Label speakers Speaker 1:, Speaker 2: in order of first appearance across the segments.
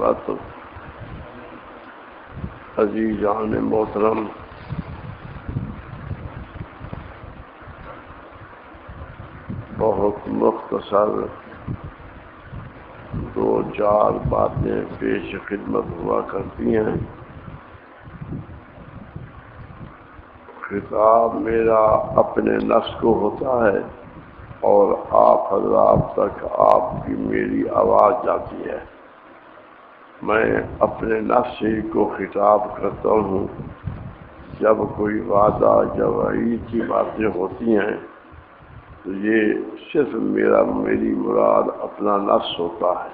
Speaker 1: وبرکاتہ۔ عزیزان محترم، بہت مختصر دو چار باتیں پیش خدمت ہوا کرتی ہیں۔ خطاب میرا اپنے نفس کو ہوتا ہے اور آپ حضرات تک آپ کی میری آواز جاتی ہے۔ میں اپنے نفس ہی کو خطاب کرتا ہوں۔ جب کوئی وعدہ یا وعید کی باتیں ہوتی ہیں تو یہ صرف میری مراد اپنا نفس ہوتا ہے،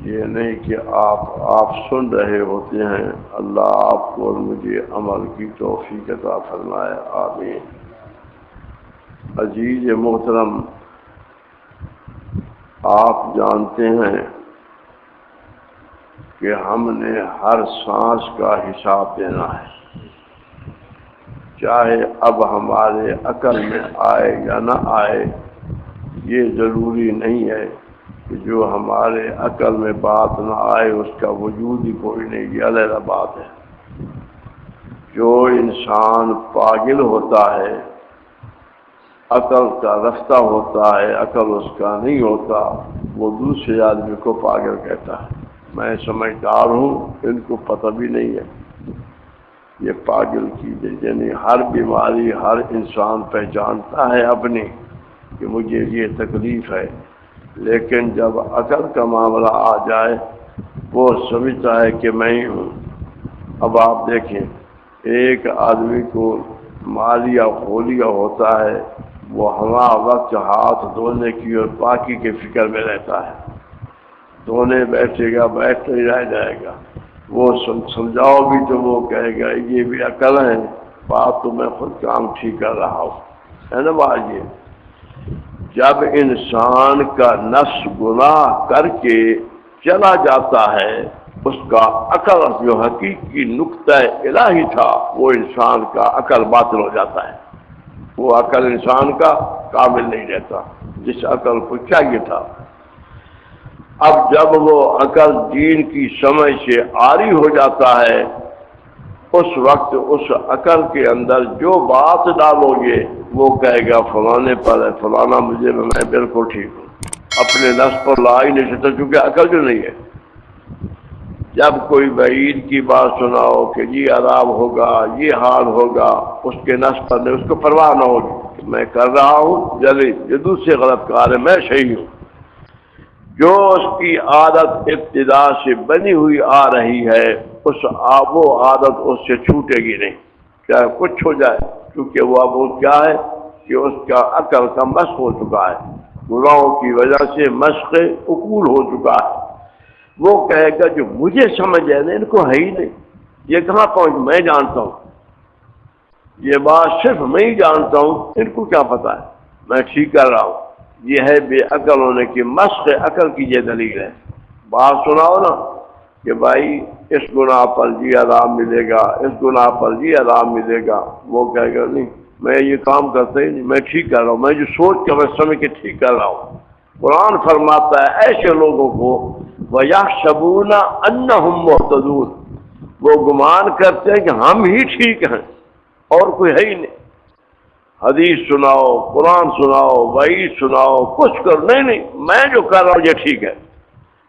Speaker 1: یہ نہیں کہ آپ سن رہے ہوتے ہیں۔ اللہ آپ کو اور مجھے عمل کی توفیق عطا فرمائے، آمین۔ عزیز محترم، آپ جانتے ہیں کہ ہم نے ہر سانس کا حساب دینا ہے، چاہے اب ہمارے عقل میں آئے یا نہ آئے۔ یہ ضروری نہیں ہے کہ جو ہمارے عقل میں بات نہ آئے اس کا وجود ہی کوئی نہیں، یہ علیحدہ بات ہے۔ جو انسان پاگل ہوتا ہے، عقل کا رفتہ ہوتا ہے، عقل اس کا نہیں ہوتا، وہ دوسرے آدمی کو پاگل کہتا ہے۔ میں سمجھدار ہوں، ان کو پتہ بھی نہیں ہے یہ پاگل چیز ہے۔ یعنی ہر بیماری ہر انسان پہچانتا ہے اپنی کہ مجھے یہ تکلیف ہے، لیکن جب عقل کا معاملہ آ جائے وہ سمجھتا ہے کہ میں ہی ہوں۔ اب آپ دیکھیں، ایک آدمی کو مالیا خولیا ہوتا ہے، وہ ہمہ وقت ہاتھ دھونے کی اور پاکی کے فکر میں رہتا ہے، دھونے بیٹھے گا، بیٹھ نہیں رہ جائے گا۔ وہ سمجھاؤ بھی تو وہ کہے گا یہ بھی عقل ہے، بات تو میں خود کام ٹھیک کر رہا ہوں، ہے نا بات یہ۔ جب انسان کا نفس گناہ کر کے چلا جاتا ہے، اس کا عقل جو حقیقی نقطہ الہی تھا وہ انسان کا عقل باطل ہو جاتا ہے، وہ عقل انسان کا کامل نہیں رہتا جس عقل کو چاہیے تھا۔ اب جب وہ عقل دین کی سمجھ سے عاری ہو جاتا ہے، اس وقت اس عقل کے اندر جو بات ڈالو گے وہ کہے گا فلانے پر ہے، فلانا مجھے میں بالکل ٹھیک ہوں، اپنے نفس پر لا ہی نہیں سکتا کیونکہ عقل جو نہیں ہے۔ جب کوئی بعید کی بات سناؤ کہ یہ عذاب ہوگا، یہ حال ہوگا، اس کے نفس پر نہیں، اس کو پرواہ نہ ہوگی کہ میں کر رہا ہوں، یہ دوسرے غلط کار ہے، میں صحیح ہوں۔ جو اس کی عادت ابتدا سے بنی ہوئی آ رہی ہے، وہ عادت اس سے چھوٹے گی نہیں، چاہے کچھ ہو جائے، کیونکہ وہ اب کیا ہے کہ اس کا عقل کا مشق ہو چکا ہے، گناہوں کی وجہ سے مشق عقول ہو چکا ہے۔ وہ کہے گا جو مجھے سمجھ ہے نا، ان کو ہے ہی نہیں، یہ کہاں پہنچ، میں جانتا ہوں، یہ بات صرف میں ہی جانتا ہوں، ان کو کیا پتا ہے، میں ٹھیک کر رہا ہوں۔ یہ ہے بے عقل ہونے کی مشق عقل کی یہ دلیل ہے۔ بات سناؤ نا کہ بھائی اس گناہ پر جی عذاب ملے گا، اس گناہ پر جی عذاب ملے گا، وہ کہے گا نہیں میں یہ کام کرتا ہی نہیں، میں ٹھیک کر رہا ہوں، میں جو سوچ کر میں سمجھ کے ٹھیک کر رہا ہوں۔ قرآن فرماتا ہے ایسے لوگوں کو وَيَحْسَبُونَ أَنَّهُمْ مُهْتَدُونَ، وہ گمان کرتے ہیں کہ ہم ہی ٹھیک ہیں اور کوئی ہے ہی نہیں۔ حدیث سناؤ، قرآن سناؤ، وعید سناؤ، کچھ کرو، نہیں میں جو کر رہا ہوں یہ ٹھیک ہے۔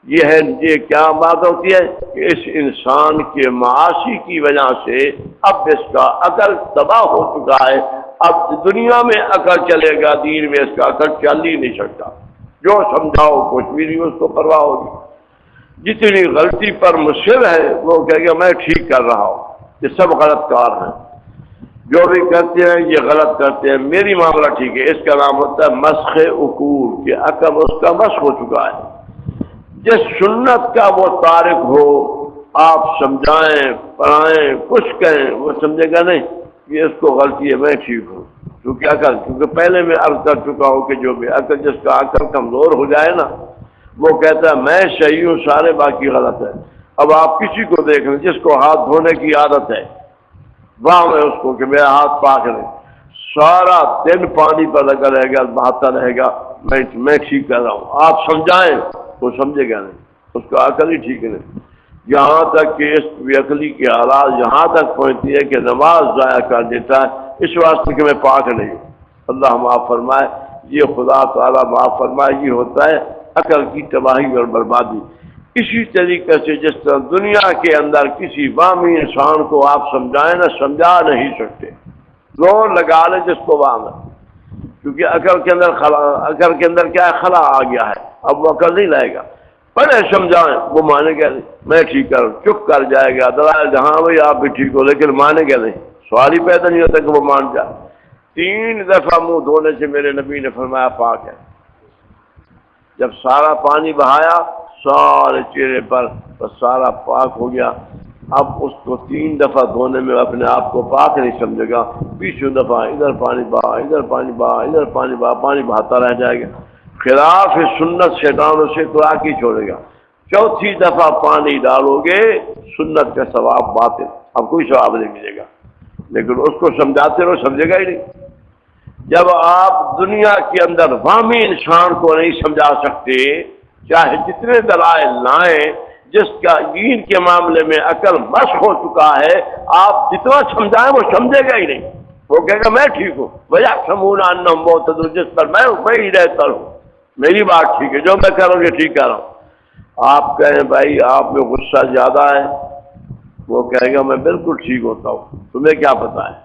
Speaker 1: یہ کیا بات ہوتی ہے کہ اس انسان کے معاصی کی وجہ سے اب اس کا عقل تباہ ہو چکا ہے، اب دنیا میں عقل چلے گا، دین میں اس کا عقل چل ہی نہیں سکتا۔ جو سمجھاؤ کچھ بھی نہیں اس کو پرواہ ہوگی۔ جتنی غلطی پر مصر ہے وہ کہے گا میں ٹھیک کر رہا ہوں، یہ سب غلط کار ہیں، جو بھی کرتے ہیں یہ غلط کرتے ہیں، میری معاملہ ٹھیک ہے۔ اس کا نام ہوتا ہے مسخ عقول، کہ عقل اس کا مسخ ہو چکا ہے۔ جس سنت کا وہ تارک ہو، آپ سمجھائیں، پڑھائیں، کچھ کہیں، وہ سمجھے گا نہیں یہ اس کو غلطی ہے، میں ٹھیک ہوں، کیونکہ پہلے میں عرض کر چکا ہوں کہ جو بھی عقل، جس کا عقل کمزور ہو جائے نا، وہ کہتا ہے میں صحیح ہوں، سارے باقی غلط ہے۔ اب آپ کسی کو دیکھ لیں جس کو ہاتھ دھونے کی عادت ہے، وہاں میں اس کو کہ میرا ہاتھ پاک رہے، سارا دن پانی پر لگا رہے گا، بہاتا رہے گا، میں ٹھیک کر رہا ہوں، آپ سمجھائیں وہ سمجھے گا نہیں، اس کا عقل ہی ٹھیک نہیں. یہاں تک کہ اس بے عقلی کی حالات یہاں تک پہنچتی ہے کہ نماز ضائع کر دیتا ہے اس واسطے کہ میں پاک نہیں ہوں. اللہ معاف فرمائے. یہ خدا تعالیٰ معاف فرمائے. یہ ہوتا ہے عقل کی تباہی اور بربادی. اسی طریقے سے جس طرح دنیا کے اندر کسی وامی انسان کو آپ سمجھائیں نہ سمجھا نہیں سکتے. زور لگا لیں جس کو وام ہے، کیونکہ عقل کے اندر کیا ہے، خلا آ گیا ہے. اب وہ عقل نہیں لائے گا. پہلے سمجھائیں وہ مانے گا نہیں. میں ٹھیک کر چپ کر جائے گا دلائل جہاں بھائی آپ بھی ٹھیک ہو، لیکن مانے گا نہیں. سوال ہی پیدا نہیں ہوتا کہ وہ مان جائے. 3 دفعہ منہ دھونے سے میرے نبی نے فرمایا پاک ہے. جب سارا پانی بہایا سارے چہرے پر بس سارا پاک ہو گیا. اب اس کو 3 دفعہ دھونے میں اپنے آپ کو پاک نہیں سمجھے گا. 20 دفعہ ادھر پانی بہا ادھر پانی بہا ادھر پانی بہا، پانی بہاتا رہ جائے گا. خلاف سنت شیطان اسے خوراک ہی چھوڑے گا. 4تھی دفعہ پانی ڈالو گے سنت کا ثواب باطل، اب کوئی ثواب نہیں ملے گا. لیکن اس کو سمجھاتے رہو سمجھے گا ہی نہیں. جب آپ دنیا کے اندر وامی انسان کو نہیں سمجھا سکتے چاہے جتنے دلائل لائیں، جس کا دین کے معاملے میں عقل مشق ہو چکا ہے، آپ جتنا سمجھائیں وہ سمجھے گا ہی نہیں. وہ کہے گا میں ٹھیک ہوں. وَيَحْسَبُونَ أَنَّهُمْ مُهْتَدُونَ، جس پر میں ہوں میں ہدایت پر ہوں، میری بات ٹھیک ہے، جو میں کر رہا ہوں یہ ٹھیک کر رہا ہوں. آپ کہیں بھائی آپ میں غصہ زیادہ ہے، وہ کہے گا میں بالکل ٹھیک ہوتا ہوں، تمہیں کیا پتا ہے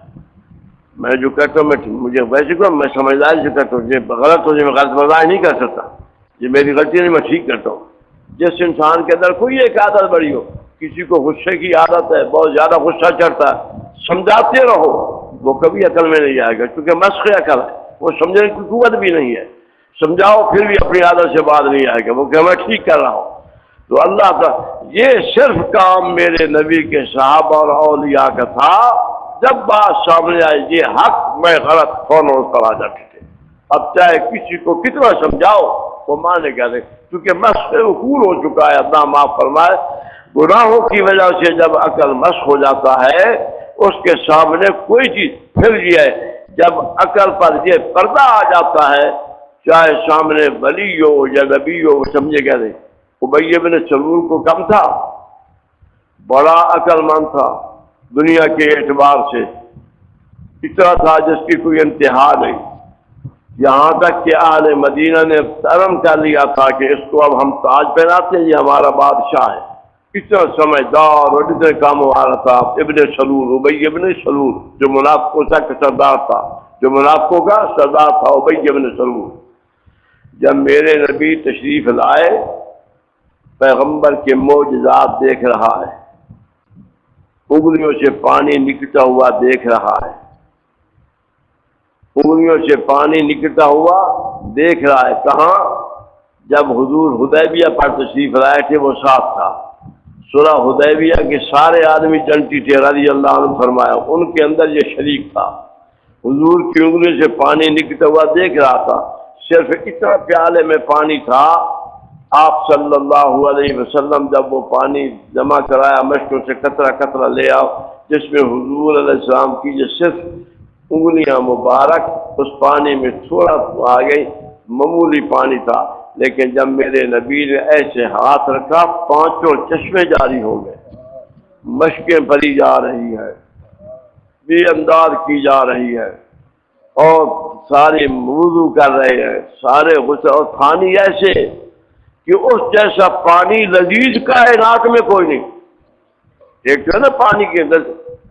Speaker 1: میں جو کہتا ہوں. مجھے ویسے کہ میں سمجھداری سے کرتا ہوں. یہ غلط ہو جائے میں غلط برداشت نہیں کر سکتا. یہ میری غلطی نہیں، میں ٹھیک کرتا ہوں. جس انسان کے اندر کوئی ایک عادت بڑی ہو، کسی کو غصے کی عادت ہے، بہت زیادہ غصہ چڑھتا ہے، سمجھاتے رہو وہ کبھی عقل میں نہیں آئے گا، کیونکہ مشق عقل ہے، وہ سمجھنے کی قوت بھی نہیں ہے. سمجھاؤ پھر بھی اپنی عادت سے بات نہیں آئے گا، وہ کہ میں ٹھیک کر رہا ہوں. تو اللہ کا یہ صرف کام میرے نبی کے صحابہ اور اولیاء کا تھا. جب بات سامنے آئے یہ حق میں غلط فوراً اس پر آ جاتے تھے. اب چاہے کسی کو کتنا سمجھاؤ وہ مانے گا نہیں، کیونکہ مشق عقول ہو چکا ہے. اللہ معاف فرمائے. گناہوں کی وجہ سے جب عقل مشق ہو جاتا ہے اس کے سامنے کوئی چیز پھر یہ ہے، جب عقل پر یہ پردہ آ جاتا ہے چاہے سامنے ولی ہو یا نبی ہو وہ سمجھے گا نہیں. ابی بن سلول کو کم تھا، بڑا عقل مند تھا دنیا کے اعتبار سے، اتنا تھا جس کی کوئی انتہا نہیں. یہاں تک کہ اہل مدینہ نے ترم کر لیا تھا کہ اس کو اب ہم تاج پہناتے ہیں، یہ ہمارا بادشاہ ہے. اتنا سمجھدار اور اتنے کام والا تھا ابن سلول، ابی ابن سلول، جو منافقوں کا سردار تھا، جو منافقوں کا سردار تھا ابی ابن سلول. جب میرے نبی تشریف لائے پیغمبر کے معجزات دیکھ رہا ہے، انگلیوں سے پانی نکلتا ہوا دیکھ رہا ہے، انگلیوں سے پانی نکلتا ہوا دیکھ رہا ہے. کہاں؟ جب حضور حدیبیہ پر تشریف لائے تھے وہ ساتھ تھا. صلح حدیبیہ کے سارے آدمی جنتی تھے رضی اللہ عنہ فرمایا، ان کے اندر یہ شریک تھا. حضور کی انگلیوں سے پانی نکلتا ہوا دیکھ رہا تھا. صرف اتنا پیالے میں پانی تھا. آپ صلی اللہ علیہ وسلم جب وہ پانی جمع کرایا مشکوں سے قطرہ قطرہ لے آؤ، جس میں حضور علیہ السلام کی جو صرف انگلیاں مبارک اس پانی میں تھوڑا آ گئی، معمولی پانی تھا. لیکن جب میرے نبی نے ایسے ہاتھ رکھا 5 چشمے جاری ہو گئے، مشقیں بھری جا رہی ہے، بے انداز کی جا رہی ہے، اور سارے وضو کر رہے ہیں، سارے غسل، اور پانی ایسے کہ اس جیسا پانی لذیذ کائنات میں کوئی نہیں. ایک جو ہے نا پانی کے اندر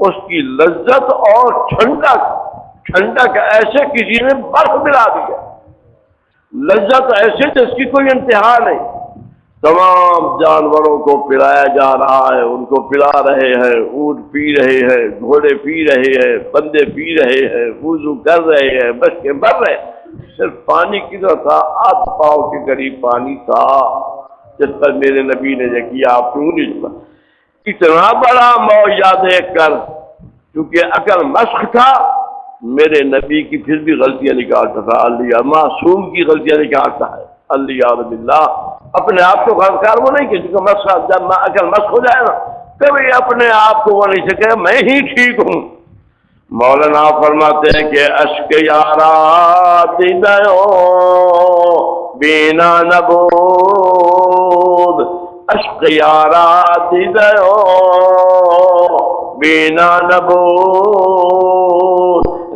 Speaker 1: اس کی لذت اور ٹھنڈک ایسے کسی نے برف ملا دیا، لذت ایسے جس کی کوئی انتہا نہیں. تمام جانوروں کو پلایا جا رہا ہے، ان کو پلا رہے ہیں، اونٹ پی رہے ہیں، گھوڑے پی رہے ہیں، بندے پی رہے ہیں، وضو کر رہے ہیں، مشقیں بڑھ رہے ہیں. صرف پانی کتنا تھا؟ 8 پاؤ کے قریب پانی تھا جس پر میرے نبی نے یہ کیا. آپ کیوں نہیں؟ اتنا بڑا معجزہ دیکھ کر کیونکہ عقل مشق تھا میرے نبی کی پھر بھی غلطیاں نکالتا تھا. اللہ معصوم کی غلطیاں نکالتا ہے. اللہ باللہ اپنے آپ کو غلطکار وہ نہیں کہ جب عقل مشق ہو جائے نا کبھی اپنے آپ کو وہ نہیں سکے میں ہی ٹھیک ہوں. مولانا فرماتے ہیں کہ اشک یارا دیدو بینا نبود عشق یارا دیدو بینا نبود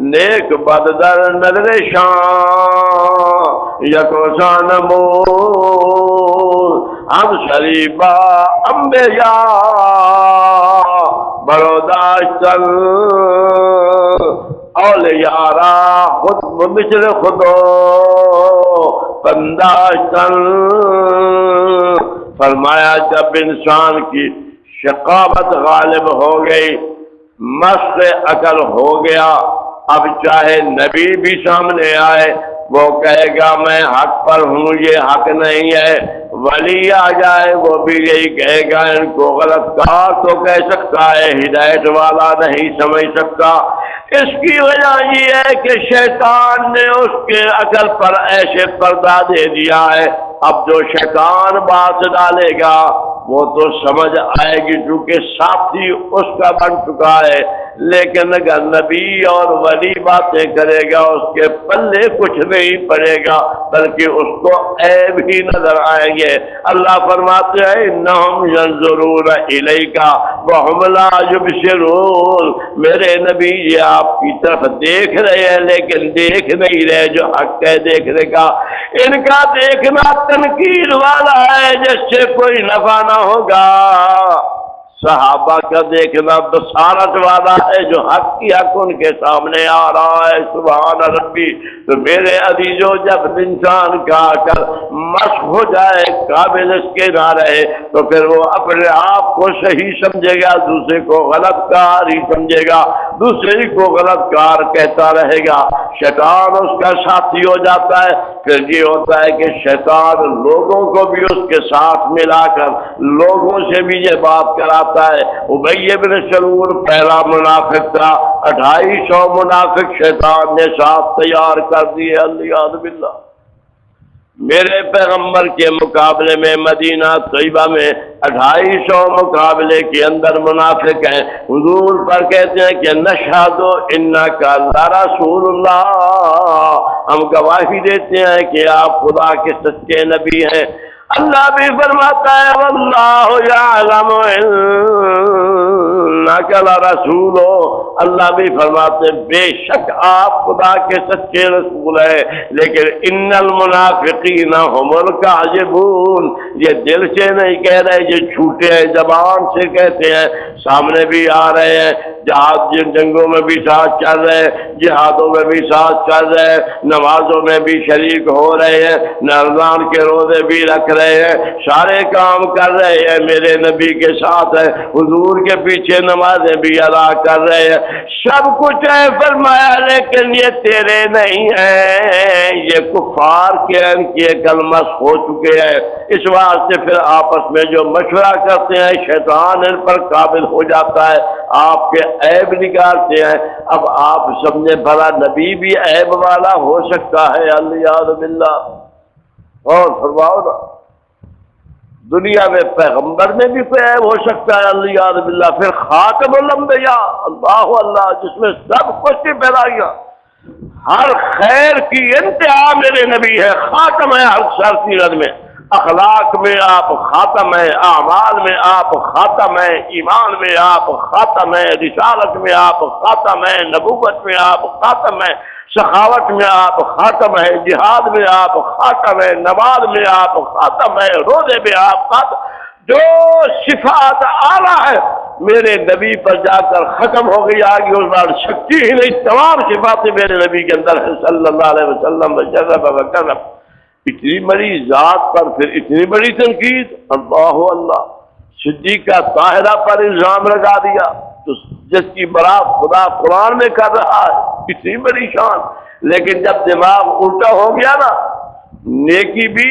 Speaker 1: نیک بد در نظر شان یکوسا نمود ہم شریبا انبیاء بروداشتن اولیارا خود مثل خودو بنداشتن فرمایا جب انسان کی شقاوت غالب ہو گئی مشق عقل ہو گیا اب چاہے نبی بھی سامنے آئے وہ کہے گا میں حق پر ہوں یہ حق نہیں ہے ولی آ جائے وہ بھی یہی کہے گا ان کو غلط کہا تو کہہ سکتا ہے ہدایت والا نہیں سمجھ سکتا اس کی وجہ یہ ہے کہ شیطان نے اس کے عقل پر ایسے پردہ دے دیا ہے اب جو شیطان بات ڈالے گا وہ تو سمجھ آئے گی چونکہ ساتھی اس کا بن چکا ہے لیکن اگر نبی اور ولی باتیں کرے گا اس کے پلے کچھ نہیں پڑے گا بلکہ اس کو عیب ہی نظر آئیں گے اللہ فرماتے ہیں انہم ینظرون الیک وہم لا یبصرون میرے نبی یہ آپ کی طرف دیکھ رہے ہیں لیکن دیکھ نہیں رہے جو حق ہے دیکھنے کا ان کا دیکھنا تنقید والا ہے جس سے کوئی نفع نہ ہوگا صحابہ کا دیکھنا بصارت والا ہے جو حق کی حق ان کے سامنے آ رہا ہے سبحان ربی تو میرے عزیزو جب انسان کا کر مشق ہو جائے قابل اس کے نہ رہے تو پھر وہ اپنے آپ کو صحیح سمجھے گا دوسرے کو غلط کار ہی سمجھے گا دوسرے کو غلط کار کہتا رہے گا شیطان اس کا ساتھی ہو جاتا ہے پھر یہ ہوتا ہے کہ شیطان لوگوں کو بھی اس کے ساتھ ملا کر لوگوں سے بھی یہ بات کراتا ہے ابی بن سلول پہلا منافق تھا 250 منافق شیطان نے ساتھ تیار کر دیے اللہ باللہ میرے پیغمبر کے مقابلے میں مدینہ طیبہ میں 250 مقابلے کے اندر منافق ہیں حضور پر کہتے ہیں کہ نشہد انک لرسول اللہ ہم گواہی دیتے ہیں کہ آپ خدا کے سچے نبی ہیں اللہ بھی فرماتا ہے واللہ یعلم انک لرسول اللہ بھی فرماتے ہیں بے شک آپ خدا کے سچے رسول ہیں لیکن ان المنافقین هم الکاذبون یہ دل سے نہیں کہہ رہے یہ جھوٹے ہیں زبان سے کہتے ہیں سامنے بھی آ رہے ہیں جہاد جنگوں میں بھی ساتھ چل رہے ہیں جہادوں میں بھی ساتھ چل رہے ہیں نمازوں میں بھی شریک ہو رہے ہیں رمضان کے روزے بھی رکھ رہے ہیں سارے کام کر رہے ہیں میرے نبی کے ساتھ ہے حضور کے پیچھے نمازیں بھی ادا کر رہے ہیں سب کچھ ہے فرمایا لیکن یہ تیرے نہیں ہیں یہ کفار کے ان کی کلمہ ہو چکے ہیں اس واسطے پھر آپس میں جو مشورہ کرتے ہیں شیطان ان پر قابل ہو جاتا ہے آپ کے عیب نکالتے ہیں اب آپ سمجھے بھلا نبی بھی عیب والا ہو سکتا ہے اللہ باللہ اور فرماؤ نا دنیا میں پیغمبر میں بھی کوئی عیب ہو سکتا ہے اللہ باللہ پھر خاتم الانبیاء اللہ اللہ جس میں سب کچھ پھیلائیاں ہر خیر کی انتہا میرے نبی ہے خاتم ہے ہر سیرت میں اخلاق میں آپ خاتم ہے اعمال میں آپ خاتم ہے ایمان میں آپ خاتم ہے رسالت میں آپ خاتم ہے نبوت میں آپ خاتم ہے سخاوت میں آپ خاتم ہے جہاد میں آپ خاتم ہے نماز میں آپ خاتم ہے روزے میں آپ خاتم جو صفات اعلیٰ ہے میرے نبی پر جا کر ختم ہو گئی آگے اس بار شکتی ہی نہیں تمام صفاتیں میرے نبی کے اندر ہے صلی اللہ علیہ وسلم وسلم اتنی بڑی ذات پر پھر اتنی بڑی تنقید اللہ اللہ صدیقہ طاہرہ پر الزام لگا دیا تو جس کی برات خدا قرآن میں کر رہا ہے اتنی بڑی شان لیکن جب دماغ الٹا ہو گیا نا نیکی بھی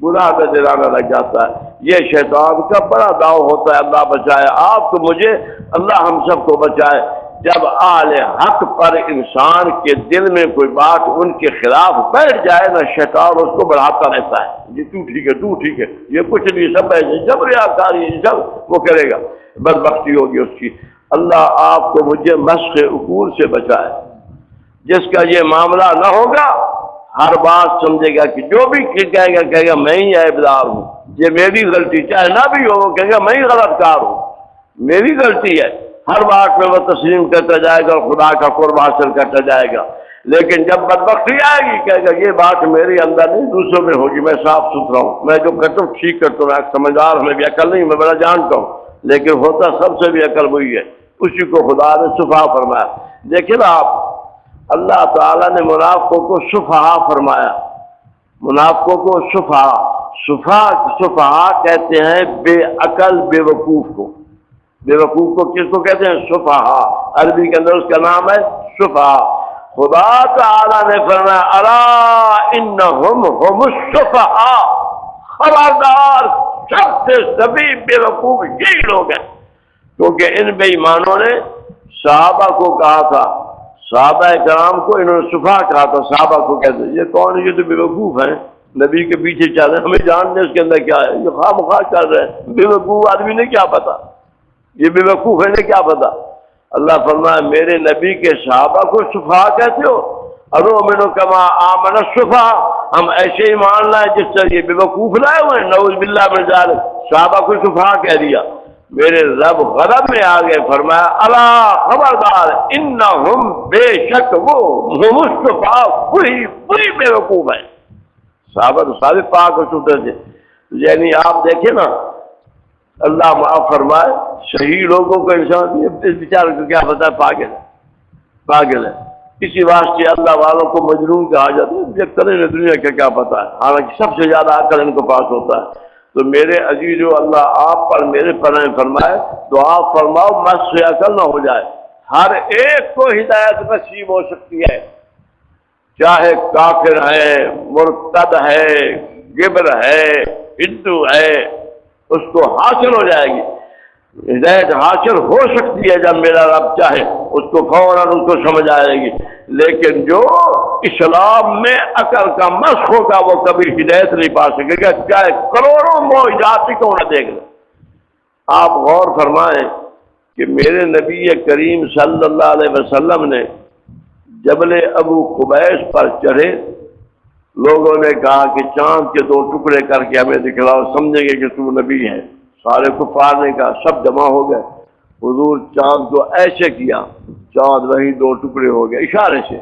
Speaker 1: گناہ کا دلانا لگ جاتا ہے یہ شیطان کا بڑا داؤ ہوتا ہے اللہ بچائے آپ تو مجھے اللہ ہم سب کو بچائے جب اہل حق پر انسان کے دل میں کوئی بات ان کے خلاف بیٹھ جائے نا شیطان اس کو بڑھاتا رہتا ہے یہ تو ٹھیک ہے یہ کچھ نہیں سب ایسے جب ریاکاری سب وہ کرے گا بدبختی ہوگی اس کی اللہ آپ کو مجھے مشق عقول سے بچائے جس کا یہ معاملہ نہ ہوگا ہر بات سمجھے گا کہ جو بھی کہے گا میں ہی عیبدار ہوں یہ میری غلطی، چاہے نہ بھی ہو وہ کہے گا میں ہی غلط کار ہوں، میری غلطی ہے، ہر بات میں وہ تسلیم کرتا جائے گا اور خدا کا قرب حاصل کرتا جائے گا۔ لیکن جب بدبختی آئے گی کہے گا یہ بات میرے اندر نہیں دوسروں میں ہوگی، میں صاف ستھرا ہوں، میں جو کرتا ہوں ٹھیک کرتا ہوں، میں سمجھدار ہوں، میں بھی عقل نہیں، میں بڑا جانتا ہوں، لیکن ہوتا سب سے بھی عقل وہی ہے، اسی کو خدا نے صفحہ فرمایا۔ دیکھیں نا آپ، اللہ تعالیٰ نے منافقوں کو صفحہ فرمایا، منافقوں کو صفحہ کہتے ہیں بے عقل بے وقوف کو، بے وقوف کو کس کو کہتے ہیں؟ صفحہ، عربی کے اندر اس کا نام ہے صفحہ۔ خدا تعالیٰ نے فرمایا الا انہم ہم الصفحاء، خبردار سب سے سبھی بے وقوف یہی لوگ ہیں، کیونکہ ان بے ایمانوں نے صحابہ کو کہا تھا، صحابہ کرام کو انہوں نے صفحاء کہا تھا، صحابہ کو کہتے ہیں یہ کون ہے؟ یہ تو بے وقوف ہیں، نبی کے پیچھے چل رہے ہیں، ہمیں جاننے اس کے اندر کیا ہے، یہ خواہ مخواہ چل رہے ہیں، بے وقوف آدمی نے کیا پتا، یہ بے وقوف ہے نے کیا پتا۔ اللہ فرمایا میرے نبی کے صحابہ کو صفحاء کہتے ہو، انؤمن کما آمن الصفحاء، ہم ایسے ایمان لائے جس طرح یہ بے وقوف لائے ہوئے ہیں، نعوذ باللہ من ذالک، صحابہ کو صفحاء کہہ دیا۔ میرے رب غضب میں آ گئے، فرمایا الا خبردار انہم بے شک وہ ہم الصفحاء وہی بے وقوف ہیں۔ صحابہ تو سارے پاک اور ستھرے تھے، یعنی آپ دیکھیں نا، اللہ معاف فرمائے، صحیح لوگوں کو انسان اس بیچارے کو کیا پتا ہے پاگل ہے، اسی واسطے اللہ والوں کو مجنون کہا جاتا ہے، یہ کریں دنیا کا کیا پتا ہے، حالانکہ سب سے زیادہ عقل ان کو پاس ہوتا ہے۔ تو میرے عزیزو، اللہ آپ پر میرے پر فرمائے دعا فرماؤ مس عقل نہ ہو جائے، ہر ایک کو ہدایت نصیب ہو سکتی ہے، چاہے کافر ہے، مرتد ہے، گبر ہے، ہندو ہے، اس کو حاصل ہو جائے گی، ہدایت حاصل ہو سکتی ہے جب میرا رب چاہے، اس کو فوراً اس کو سمجھ آئے گی، لیکن جو اسلام میں عقل کا مسخ ہوگا وہ کبھی ہدایت نہیں پا سکے گا، چاہے کروڑوں معجزات کیوں نہ دیکھ لیں۔ آپ غور فرمائیں کہ میرے نبی کریم صلی اللہ علیہ وسلم نے جبل ابو قبیس پر چڑھے، لوگوں نے کہا کہ چاند کے 2 ٹکڑے کر کے ہمیں دکھلاؤ، سمجھیں گے کہ تو نبی ہے، سارے کفار نے کہا، سب جمع ہو گئے، حضور چاند کو ایسے کیا، چاند وہی 2 ٹکڑے ہو گئے اشارے سے،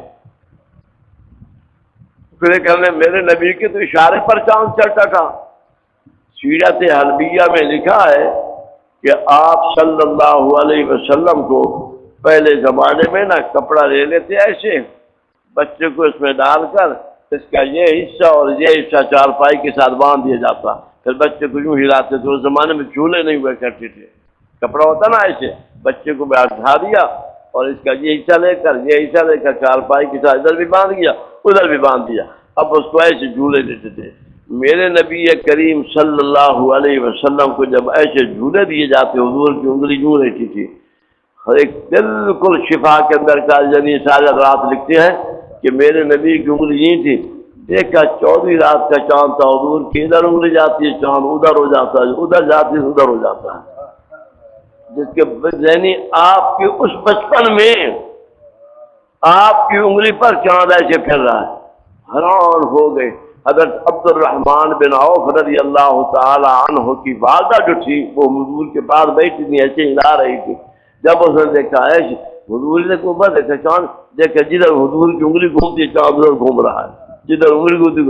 Speaker 1: ٹکڑے کرنے میرے نبی کے تو اشارے پر چاند چلتا تھا۔ سیرت حلبیہ میں لکھا ہے کہ آپ صلی اللہ علیہ وسلم کو پہلے زمانے میں نا کپڑا لے لیتے ایسے، بچے کو اس میں ڈال کر اس کا یہ حصہ اور یہ حصہ چارپائی کے ساتھ باندھ دیا جاتا، پھر بچے کو یوں ہلاتے تھے، اس زمانے میں جھولے نہیں ہوا کرتے تھے، کپڑا ہوتا نا ایسے، بچے کو بیٹھا دیا اور اس کا یہ حصہ لے کر چارپائی کے ساتھ ادھر بھی باندھ دیا ادھر بھی باندھ دیا، اب اس کو ایسے جھولے دیتے تھے۔ میرے نبی کریم صلی اللہ علیہ وسلم کو جب ایسے جھولے دیے جاتے، حضور کی انگلی یوں رہتی تھی، ایک بالکل شفا کے اندر کا جنی سارے رات لکھتے ہیں کہ میرے نبی کی انگلی یہ تھی، دیکھا 14 رات کا چاند تھا، حضور کی ادھر انگلی جاتی ہے چاند ادھر ہو جاتا ہے، ادھر جاتی ہے ادھر ہو جاتا ہے، جس کے یعنی آپ کے اس بچپن میں آپ کی انگلی پر چاند ایسے پھر رہا ہے، حیران ہو گئے۔ حضرت عبد الرحمن بن عوف رضی اللہ تعالی عنہ کی والدہ جو تھی وہ حضور کے پاس بیٹھی تھی، ایسے ہلا رہی تھی، جب اس نے دیکھا ایسے، حضور نے کو بس دیکھا چاند، دیکھا جدھر حضور کی انگلی گھومتی ہے چاند ادھر گھوم رہا ہے، جدھر انگلی گھومتی،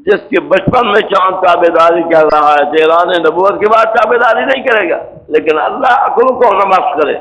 Speaker 1: جس کے بچپن میں چاند تابعداری کر رہا ہے، اعلان نبوت کے بعد تابعداری نہیں کرے گا، لیکن اللہ عقل کو نماز کرے۔